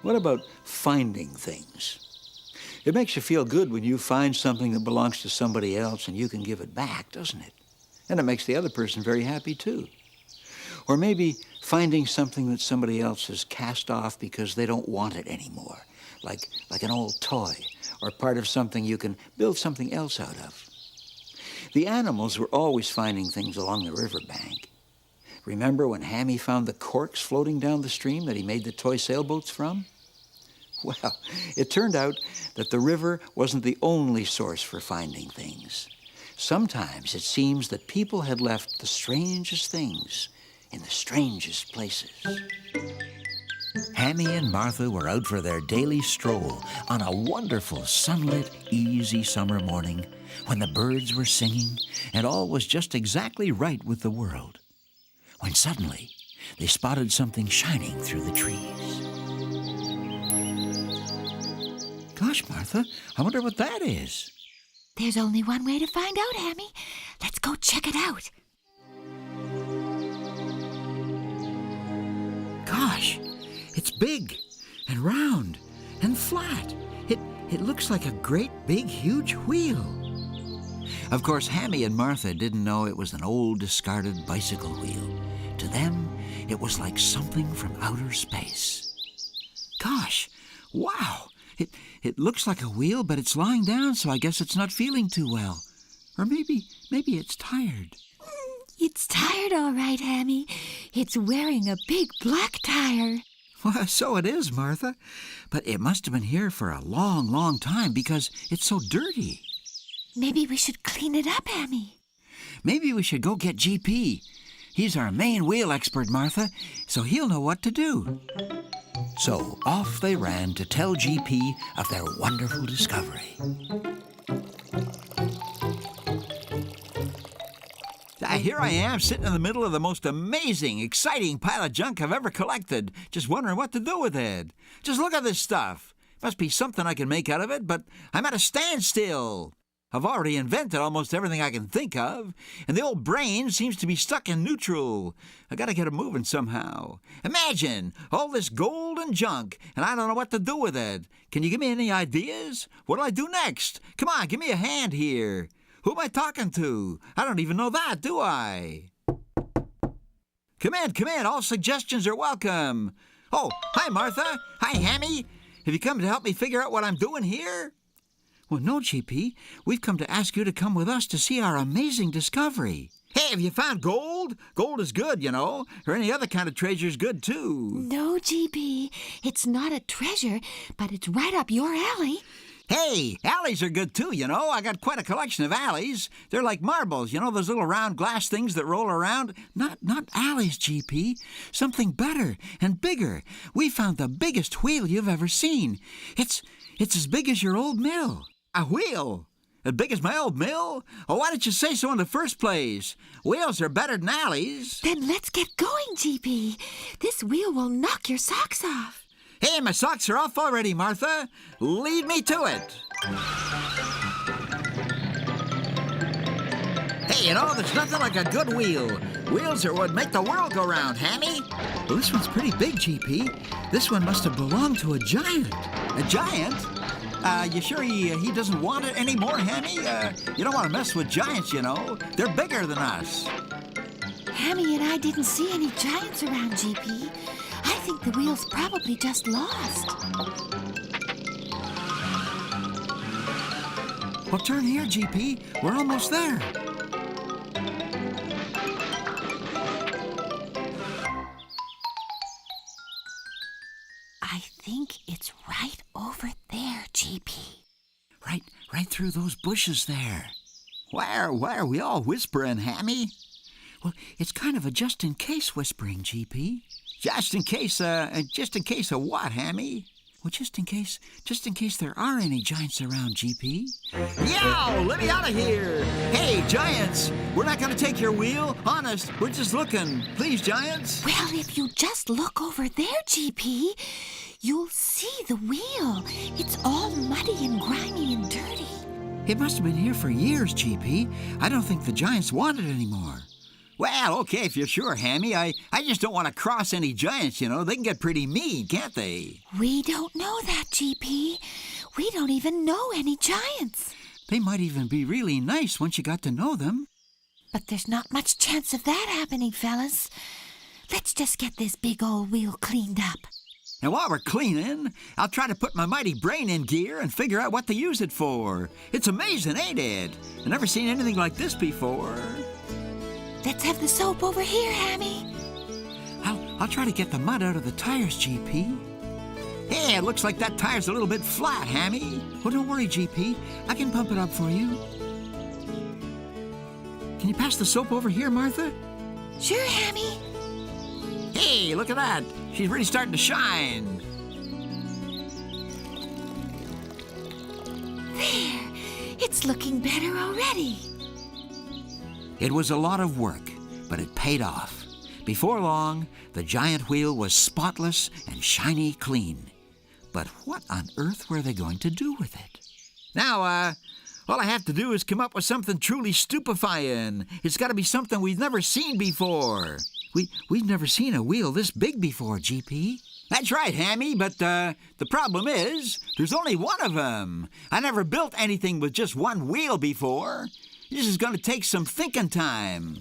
What about finding things? It makes you feel good when you find something that belongs to somebody else and you can give it back, doesn't it? And it makes the other person very happy, too. Or maybe finding something that somebody else has cast off because they don't want it anymore, like an old toy or part of something you can build something else out of. The animals were always finding things along the riverbank. Remember when Hammy found the corks floating down the stream that he made the toy sailboats from? Well, it turned out that the river wasn't the only source for finding things. Sometimes it seems that people had left the strangest things in the strangest places. Hammy and Martha were out for their daily stroll on a wonderful sunlit, easy summer morning when the birds were singing and all was just exactly right with the world. When suddenly they spotted something shining through the trees. Gosh, Martha, I wonder what that is. There's only one way to find out, Hammy. Let's go check it out. Gosh, it's big and round and flat. It looks like a great big huge wheel. Of course, Hammy and Martha didn't know it was an old discarded bicycle wheel. To them, it was like something from outer space. Gosh, wow! It looks like a wheel, but it's lying down, so I guess it's not feeling too well. Or maybe it's tired. It's tired, all right, Hammy. It's wearing a big black tire. Well, so it is, Martha. But it must have been here for a long, long time because it's so dirty. Maybe we should clean it up, Hammy. Maybe we should go get GP. He's our main wheel expert, Martha, so he'll know what to do. So off they ran to tell GP of their wonderful discovery. Here I am, sitting in the middle of the most amazing, exciting pile of junk I've ever collected, just wondering what to do with it. Just look at this stuff. Must be something I can make out of it, but I'm at a standstill. I've already invented almost everything I can think of, and the old brain seems to be stuck in neutral. I gotta get it moving somehow. Imagine all this gold and junk, and I don't know what to do with it. Can you give me any ideas? What'll I do next? Come on, give me a hand here. Who am I talking to? I don't even know that, do I? Come in. All suggestions are welcome. Oh, hi, Martha. Hi, Hammy. Have you come to help me figure out what I'm doing here? Well, no, GP. We've come to ask you to come with us to see our amazing discovery. Hey, have you found gold? Gold is good, you know, or any other kind of treasure is good, too. No, GP. It's not a treasure, but it's right up your alley. Hey, alleys are good, too, you know. I got quite a collection of alleys. They're like marbles, you know, those little round glass things that roll around. Not alleys, GP. Something better and bigger. We found the biggest wheel you've ever seen. It's as big as your old mill. A wheel? As big as my old mill? Oh, why didn't you say so in the first place? Wheels are better than alleys. Then let's get going, GP. This wheel will knock your socks off. Hey, my socks are off already, Martha. Lead me to it. Hey, you know, there's nothing like a good wheel. Wheels are what make the world go round, Hammy. Well, this one's pretty big, GP. This one must have belonged to a giant. A giant? You sure he doesn't want it anymore, Hammy? You don't want to mess with giants, you know. They're bigger than us. Hammy and I didn't see any giants around, GP. I think the wheel's probably just lost. Well, turn here, GP. We're almost there. I think it's right over there, GP. Right through those bushes there. Why are we all whispering, Hammy? Well, it's kind of a just-in-case whispering, GP. Just in case of what, Hammy? Well, just in case there are any giants around, GP. Yow! Let me out of here! Hey, giants! We're not going to take your wheel. Honest, we're just looking. Please, giants. Well, if you just look over there, GP, you'll see the wheel. It's all muddy and grimy and dirty. It must have been here for years, GP. I don't think the giants want it anymore. Well, okay, if you're sure, Hammy. I just don't want to cross any giants, you know. They can get pretty mean, can't they? We don't know that, GP. We don't even know any giants. They might even be really nice once you got to know them. But there's not much chance of that happening, fellas. Let's just get this big old wheel cleaned up. And while we're cleaning, I'll try to put my mighty brain in gear and figure out what to use it for. It's amazing, ain't it? I've never seen anything like this before. Let's have the soap over here, Hammy. I'll try to get the mud out of the tires, GP. Hey, it looks like that tire's a little bit flat, Hammy. Well, don't worry, GP. I can pump it up for you. Can you pass the soap over here, Martha? Sure, Hammy. Hey, look at that. She's really starting to shine. There. It's looking better already. It was a lot of work, but it paid off. Before long, the giant wheel was spotless and shiny clean. But what on earth were they going to do with it? Now, all I have to do is come up with something truly stupefying. It's got to be something we've never seen before. We've never seen a wheel this big before, GP. That's right, Hammy, but the problem is there's only one of them. I never built anything with just one wheel before. This is going to take some thinking time.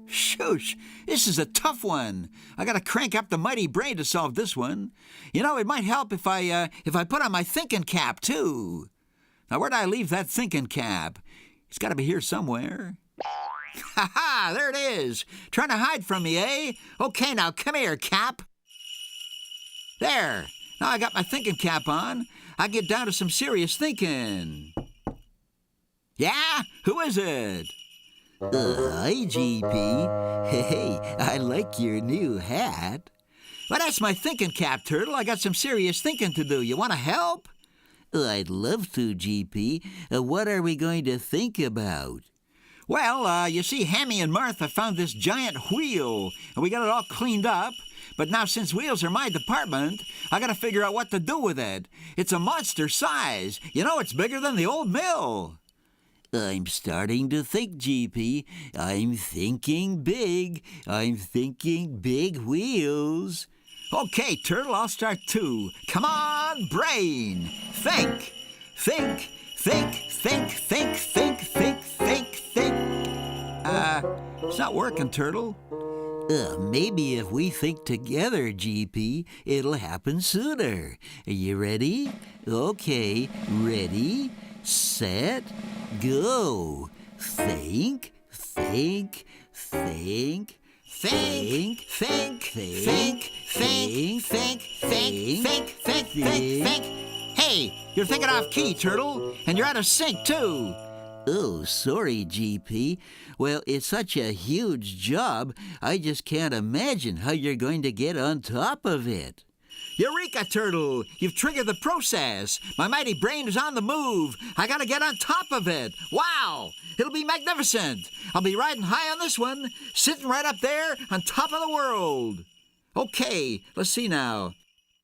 Shoosh, this is a tough one. I got to crank up the mighty brain to solve this one. You know, it might help if I put on my thinking cap, too. Now, where'd I leave that thinking cap? It's got to be here somewhere. Ha-ha, there it is. Trying to hide from me, eh? Okay, now come here, Cap. There. Now I got my thinking cap on. I get down to some serious thinking. Yeah? Who is it? Hi, GP. Hey, I like your new hat. Well, that's my thinking cap, Turtle. I got some serious thinking to do. You want to help? I'd love to, GP. What are we going to think about? Well, you see, Hammy and Martha found this giant wheel, and we got it all cleaned up. But now, since wheels are my department, I got to figure out what to do with it. It's a monster size. You know, it's bigger than the old mill. I'm starting to think, GP. I'm thinking big. I'm thinking big wheels. Okay, Turtle, I'll start too. Come on, brain. Think. Think. Think. Think. Think. Think. Think. Think. Think. It's not working, Turtle. Maybe if we think together, GP, it'll happen sooner. Are you ready? Okay, ready, set, go. Think, think, think. Think, think, think, think, think, think, think, think. Hey, you're thinking off key, Turtle, and you're out of sync, too. Oh, sorry, GP. Well, it's such a huge job, I just can't imagine how you're going to get on top of it. Eureka, Turtle! You've triggered the process. My mighty brain is on the move. I gotta get on top of it. Wow! It'll be magnificent. I'll be riding high on this one, sitting right up there on top of the world. Okay, let's see now.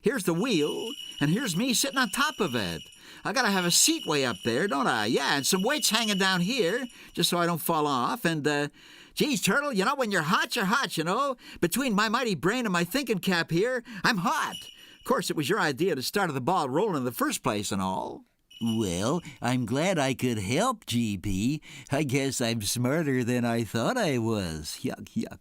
Here's the wheel, and here's me sitting on top of it. I gotta have a seat way up there, don't I? Yeah, and some weights hanging down here, just so I don't fall off. And, geez, Turtle, you know, when you're hot, you know? Between my mighty brain and my thinking cap here, I'm hot. Of course, it was your idea to start the ball rolling in the first place and all. Well, I'm glad I could help, GP. I guess I'm smarter than I thought I was. Yuck, yuck.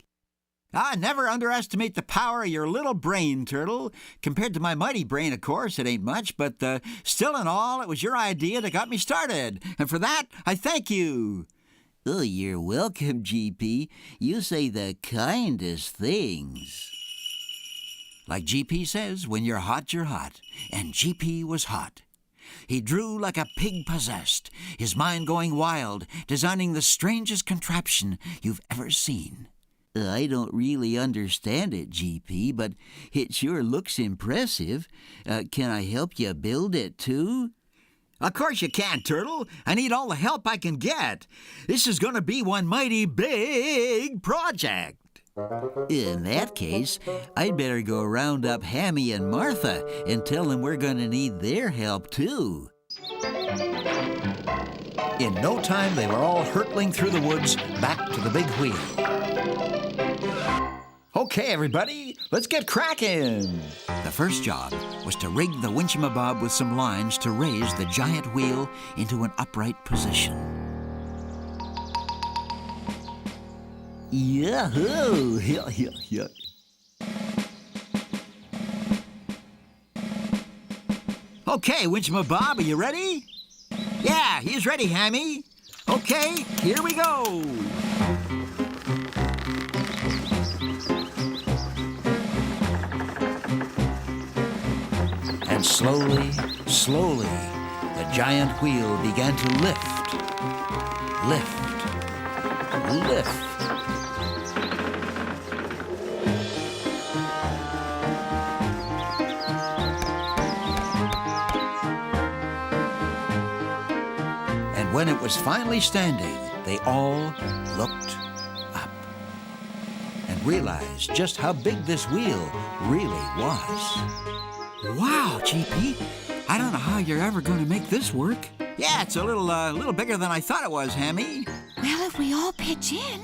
Never underestimate the power of your little brain, Turtle. Compared to my mighty brain, of course, it ain't much, but still in all, it was your idea that got me started. And for that, I thank you. Oh, you're welcome, GP. You say the kindest things. Like GP says, when you're hot, you're hot. And GP was hot. He drew like a pig possessed, his mind going wild, designing the strangest contraption you've ever seen. I don't really understand it, GP, but it sure looks impressive. Can I help you build it, too? Of course you can, Turtle. I need all the help I can get. This is going to be one mighty big project. In that case, I'd better go round up Hammy and Martha and tell them we're going to need their help, too. In no time, they were all hurtling through the woods back to the big wheel. Okay, everybody, let's get cracking. The first job was to rig the winchamabob with some lines to raise the giant wheel into an upright position. Yahoo! Okay, winchamabob, are you ready? Yeah, he's ready, Hammy. Okay, here we go. And slowly, slowly, the giant wheel began to lift, lift, lift. And when it was finally standing, they all looked up and realized just how big this wheel really was. Wow, GP, I don't know how you're ever going to make this work. Yeah, it's a little bigger than I thought it was, Hammy. Well, if we all pitch in,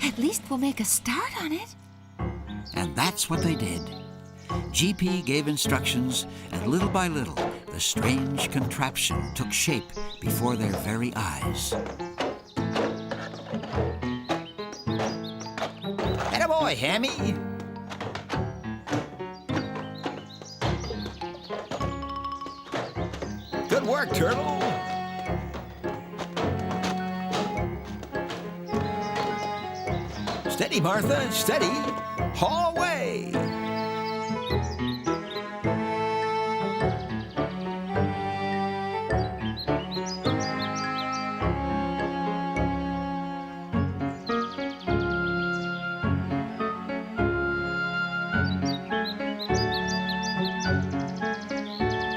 at least we'll make a start on it. And that's what they did. GP gave instructions, and little by little, the strange contraption took shape before their very eyes. Attaboy, Hammy! Good work, Turtle! Steady, Martha, steady! Haul away!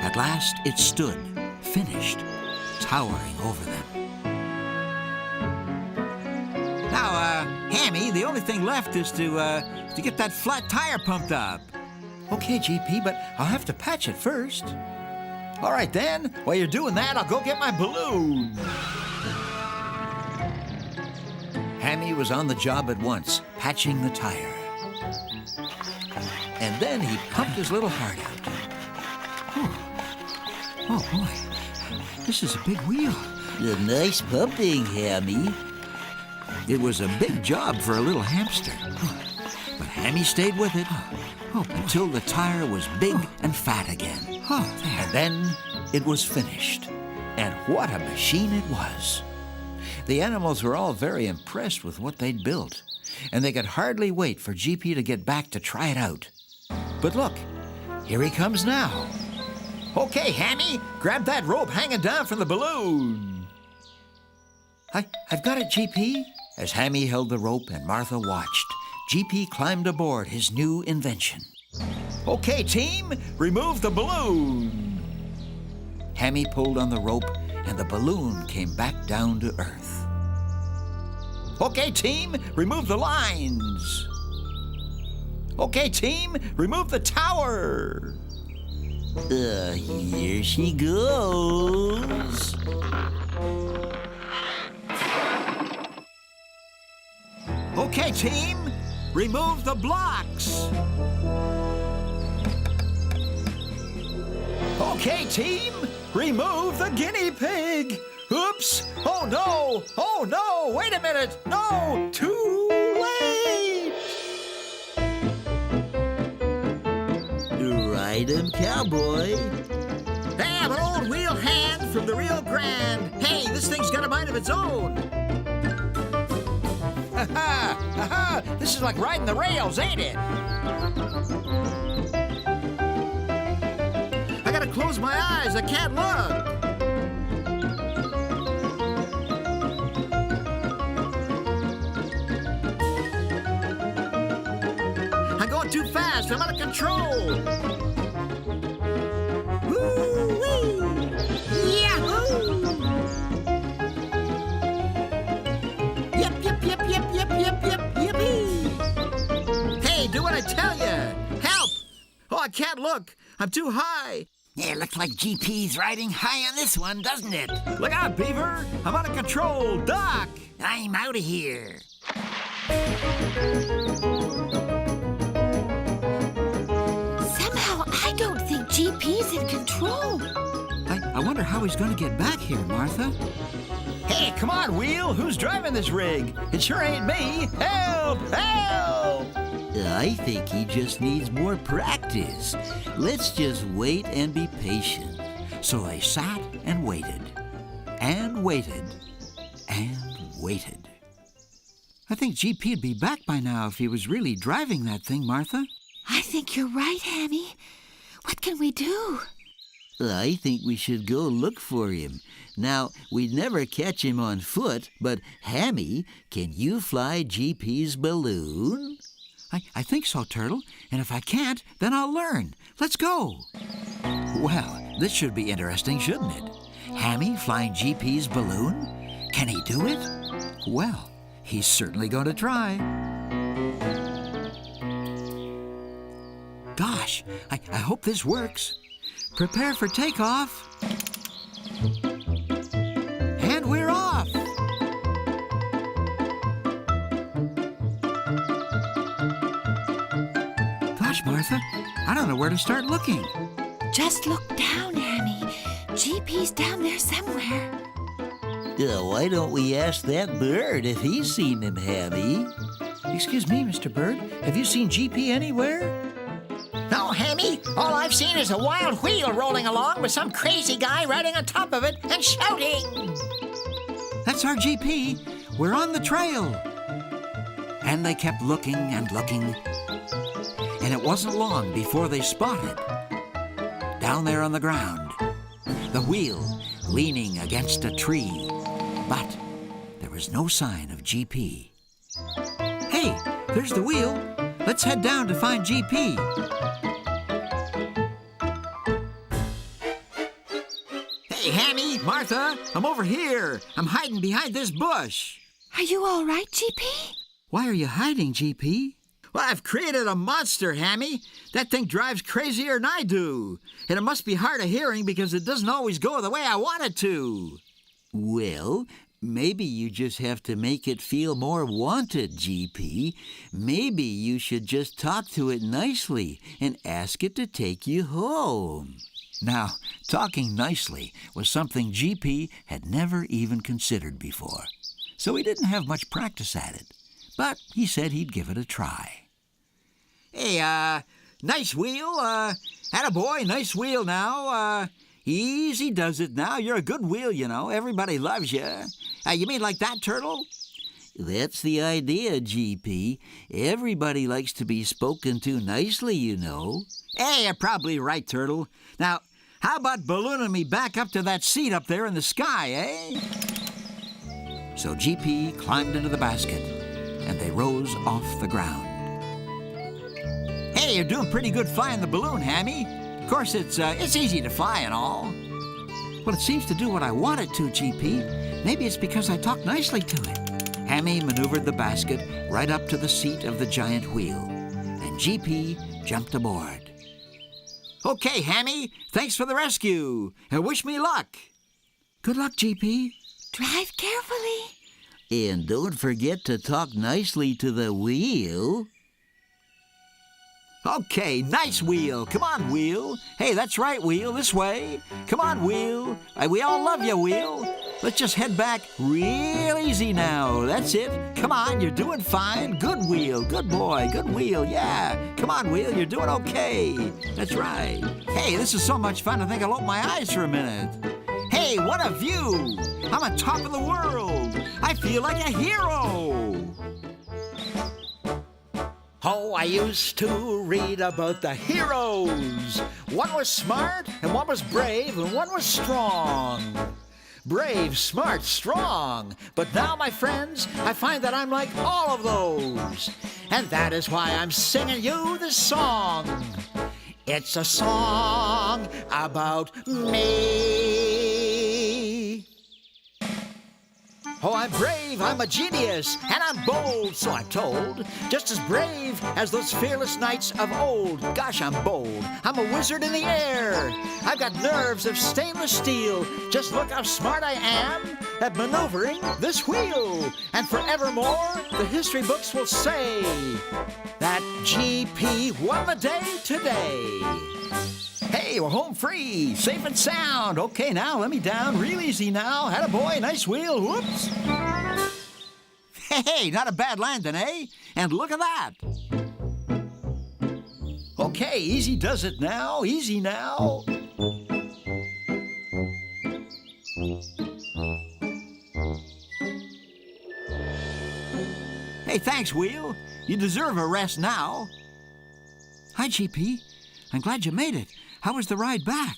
At last it stood, finished, towering over them. Now, Hammy, the only thing left is to get that flat tire pumped up. Okay, GP, but I'll have to patch it first. All right, then. While you're doing that, I'll go get my balloon. Hammy was on the job at once, patching the tire. And then he pumped his little heart out. Oh, boy, this is a big wheel. The nice pumping, Hammy. It was a big job for a little hamster. But Hammy stayed with it until the tire was big and fat again. And then it was finished. And what a machine it was. The animals were all very impressed with what they'd built, and they could hardly wait for GP to get back to try it out. But look, here he comes now. Okay, Hammy, grab that rope hanging down from the balloon. I've got it, GP. As Hammy held the rope and Martha watched, GP climbed aboard his new invention. Okay, team, remove the balloon. Hammy pulled on the rope, and the balloon came back down to earth. Okay, team, remove the lines. Okay, team, remove the tower. Here she goes. Okay, team, remove the blocks. Okay, team, remove the guinea pig. Oops, oh no, wait a minute, no, too late. Ride him, cowboy. Hey, I'm an old wheel hand from the Rio Grande. Hey, this thing's got a mind of its own. Ha-ha, this is like riding the rails, ain't it? I gotta close my eyes, I can't look. I'm going too fast, I'm out of control. Woo-wee! Yahoo! Yep, yippee! Hey, do what I tell you! Help! Oh, I can't look! I'm too high! Yeah, looks like GP's riding high on this one, doesn't it? Look out, Beaver! I'm out of control! Doc! I'm out of here. Somehow, I don't think GP's in control. I wonder how he's going to get back here, Martha. Hey, come on, Wheel! Who's driving this rig? It sure ain't me! Help! Help! I think he just needs more practice. Let's just wait and be patient. So they sat and waited, and waited, and waited. I think GP'd be back by now if he was really driving that thing, Martha. I think you're right, Hammy. What can we do? I think we should go look for him. Now, we'd never catch him on foot, but Hammy, can you fly GP's balloon? I think so, Turtle. And if I can't, then I'll learn. Let's go. Well, this should be interesting, shouldn't it? Hammy flying GP's balloon? Can he do it? Well, he's certainly going to try. Gosh, I hope this works. Prepare for takeoff. And we're off. Gosh, Martha, I don't know where to start looking. Just look down, Hammy. GP's down there somewhere. Why don't we ask that bird if he's seen him, Hammy? Excuse me, Mr. Bird. Have you seen GP anywhere? No, Hammy. All I've seen is a wild wheel rolling along with some crazy guy riding on top of it and shouting. That's our GP. We're on the trail. And they kept looking and looking. And it wasn't long before they spotted, down there on the ground, the wheel leaning against a tree. But there was no sign of GP. Hey, there's the wheel. Let's head down to find GP. Hey, Hammy, Martha, I'm over here. I'm hiding behind this bush. Are you all right, GP? Why are you hiding, GP? Well, I've created a monster, Hammy. That thing drives crazier than I do. And it must be hard of hearing because it doesn't always go the way I want it to. Well, maybe you just have to make it feel more wanted, GP. Maybe you should just talk to it nicely and ask it to take you home. Now, talking nicely was something GP had never even considered before. So he didn't have much practice at it. But he said he'd give it a try. Hey, nice wheel. Attaboy, nice wheel now. Easy does it now. You're a good wheel, you know. Everybody loves you. You mean like that, Turtle? That's the idea, GP. Everybody likes to be spoken to nicely, you know. Hey, you're probably right, Turtle. Now, how about ballooning me back up to that seat up there in the sky, eh? So GP climbed into the basket, and they rose off the ground. Hey, you're doing pretty good flying the balloon, Hammy. Of course, it's easy to fly and all. Well, it seems to do what I want it to, GP. Maybe it's because I talk nicely to it. Hammy maneuvered the basket right up to the seat of the giant wheel, and GP jumped aboard. Okay, Hammy, thanks for the rescue, and wish me luck. Good luck, GP. Drive carefully. And don't forget to talk nicely to the wheel. Okay, nice wheel. Come on, wheel. Hey, that's right, wheel. This way. Come on, wheel. We all love you, wheel. Let's just head back real easy now. That's it. Come on, you're doing fine. Good wheel. Good boy. Good wheel. Yeah. Come on, wheel. You're doing okay. That's right. Hey, this is so much fun. I think I'll open my eyes for a minute. Hey, what a view. I'm on top of the world. I feel like a hero. Oh, I used to read about the heroes. One was smart, and one was brave, and one was strong. Brave, smart, strong. But now, my friends, I find that I'm like all of those. And that is why I'm singing you this song. It's a song about me. Oh, I'm brave, I'm a genius, and I'm bold, so I'm told. Just as brave as those fearless knights of old. Gosh, I'm bold. I'm a wizard in the air. I've got nerves of stainless steel. Just look how smart I am at maneuvering this wheel. And forevermore, the history books will say that GP won the day today. Hey, we're home free, safe and sound. Okay, now let me down real easy now. Attaboy, nice wheel. Whoops. Hey, not a bad landing, eh? And look at that. Okay, easy does it now. Easy now. Hey, thanks, Wheel. You deserve a rest now. Hi, GP. I'm glad you made it. How was the ride back?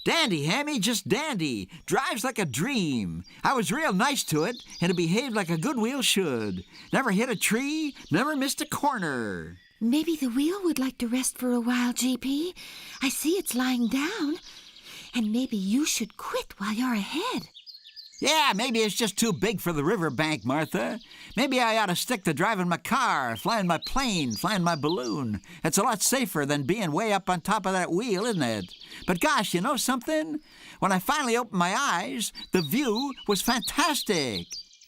Dandy, Hammy, just dandy. Drives like a dream. I was real nice to it, and it behaved like a good wheel should. Never hit a tree, never missed a corner. Maybe the wheel would like to rest for a while, GP. I see it's lying down. And maybe you should quit while you're ahead. Yeah, maybe it's just too big for the riverbank, Martha. Maybe I ought to stick to driving my car, flying my plane, flying my balloon. It's a lot safer than being way up on top of that wheel, isn't it? But gosh, you know something? When I finally opened my eyes, the view was fantastic.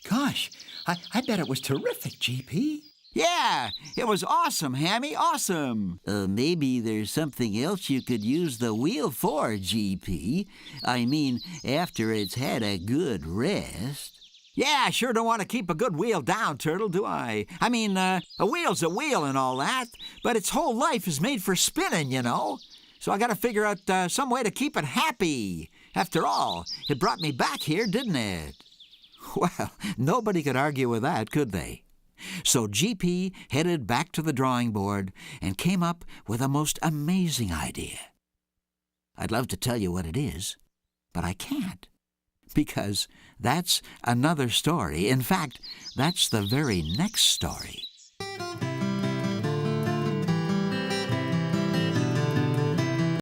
Gosh, I bet it was terrific, GP. Yeah, it was awesome, Hammy, awesome. Maybe there's something else you could use the wheel for, GP. I mean, after it's had a good rest. Yeah, I sure don't want to keep a good wheel down, Turtle, do I? I mean, a wheel's a wheel and all that, but its whole life is made for spinning, you know. So I got to figure out some way to keep it happy. After all, it brought me back here, didn't it? Well, nobody could argue with that, could they? So GP headed back to the drawing board and came up with a most amazing idea. I'd love to tell you what it is, but I can't, because that's another story. In fact, that's the very next story.